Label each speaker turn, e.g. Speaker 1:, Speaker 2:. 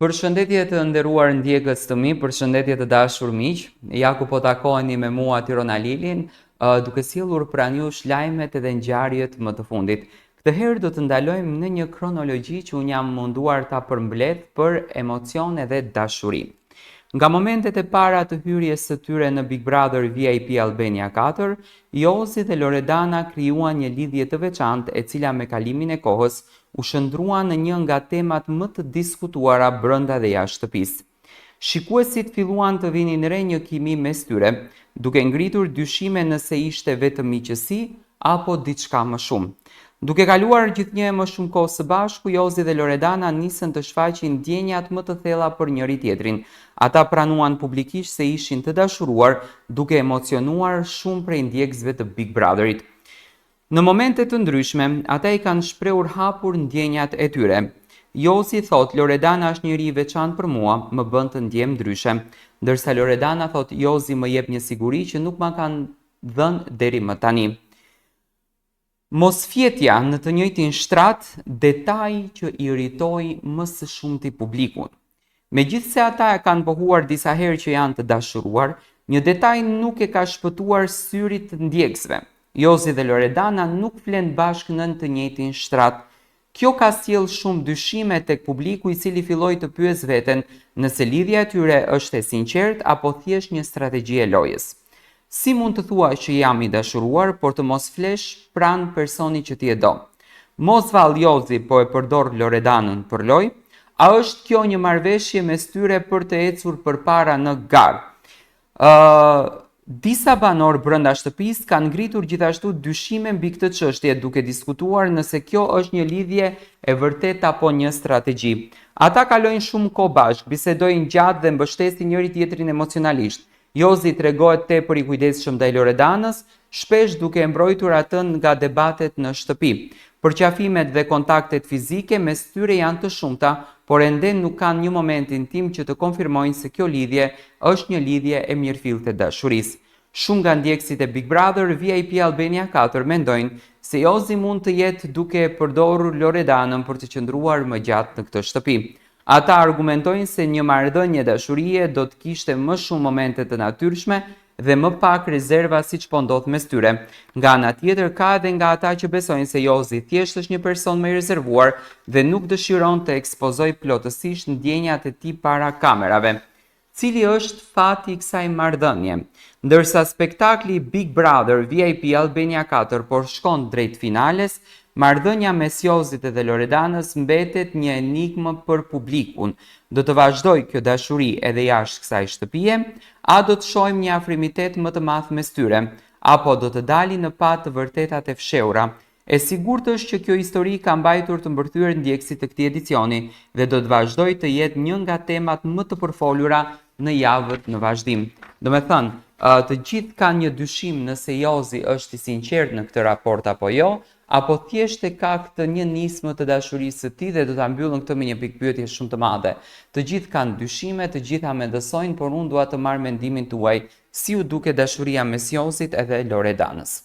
Speaker 1: Përshëndetje të nderuar ndjekës të mi, përshëndetje të dashur miq. Ja ku po takoheni me mua Tiron Alilin, duke sjellur pranë jush lajmet edhe ngjarjet më të fundit. Këtë herë do të ndalojmë në një kronologji që unë jam munduar ta përmbledh për emocion edhe dashuri. Nga momentet e para të hyrjes së tyre në Big Brother VIP Albania 4, Jozi dhe Loredana krijuan një lidhje të veçantë e cila me kalimin e kohës u shndrua në një nga temat më të diskutuara brenda dhe jashtë shtëpisë. Shikuesit filluan të vinin re një kimi mes tyre, duke ngritur dyshime nëse ishte vetëm miqësi apo diçka më shumë. Duke kaluar gjithnjë më shumë kohë së bashku, Jozi dhe Loredana nisën të shfaqin ndjenjat më të thella për njëri tjetrin. Ata pranuan publikisht se ishin të dashuruar, duke emocionuar shumë prej ndjekësve të Big Brotherit. Në momente të ndryshme, ata i kanë shprehur hapur ndjenjat e tyre. Jozi thot, Loredana është njëri i veçantë për mua, më bën të ndjem ndryshe, ndërsa Loredana thot, Jozi më jep një siguri që nuk ma kanë dhënë deri më tani. Mosfjetja në të njëjtin shtrat, detaj që irritoi më së shumti publikun. Megjithse ata e kanë pohuar disa herë që janë të dashuruar, një detaj nuk e ka shpëtuar syrit të ndjekësve. Jozi dhe Loredana nuk flen bashkë në të njëjtin shtrat. Kjo ka sjell shumë dyshime tek publiku i cili filloi të pyes veten nëse lidhja e tyre është e sinqertë apo thjesht një strategji e lojës. Si mund të thua që jam i dashuruar, por të mos flesh pranë personi që ti e do? Mos vall Jozi po e përdor Loredanën për lojë? A është kjo një marrëveshje mes tyre për të ecur përpara në garë? Disa banor brenda shtëpisë kanë ngritur gjithashtu dyshime mbi këtë çështje, duke diskutuar nëse kjo është një lidhje e vërtetë apo një strategji. Ata kalojnë shumë kohë bashkë, bisedojnë gjatë dhe mbështesin njëri tjetrin emocionalisht. Jozi tregohet tepër i kujdesshëm ndaj Loredanës, shpesh duke e mbrojtur atë nga debatet në shtëpi. Përqafimet dhe kontaktet fizike mes tyre janë të shumta, por ende nuk kanë një moment intim që të konfirmojnë se kjo lidhje është një lidhje e mirëfillte dashurisë. Shumë nga ndjekësit e Big Brother VIP Albania 4 mendojnë se Jozi mund të jetë duke përdorur Loredanën për të qëndruar më gjatë në këtë shtëpi. Ata argumentojnë se një marrëdhënie dashurie do të kishte më shumë momente të natyrshme dhe më pak rezerva siç po ndodh mes tyre. Nga ana tjetër ka edhe nga ata që besojnë se Jozi thjesht është një person më i rezervuar dhe nuk dëshiron të ekspozojë plotësisht ndjenjat e tij para kamerave. Cili është fati i kësaj marrëdhënie? Ndërsa spektakli Big Brother VIP Albania 4 po shkon drejt finales, marrëdhënia mes Jozit dhe Loredanës mbetet një enigmë për publikun. Do të vazhdojë kjo dashuri edhe jashtë kësaj shtëpie, a do të shohim një afrimitet më të madh mes tyre, apo do të dalin në pa të vërtetat e fshehura? E sigurt është që kjo histori ka mbajtur të mbërthyer ndjekësit të këtij edicioni dhe do të vazhdojë të jetë një nga temat më të përfolura në javët në vazhdim. Domethënë, të gjithë kanë një dyshim nëse Jozi është i sinqert në këtë raport apo jo, apo thjesht e ka këtë një nismë të dashurisë së tij dhe do ta mbyllën këtë me një pikpyetje shumë të madhe. Të gjithë kanë dyshime, të gjitha mendosojnë, por unë dua të marr mendimin tuaj, si u duket dashuria mes Jozit edhe Loredanës.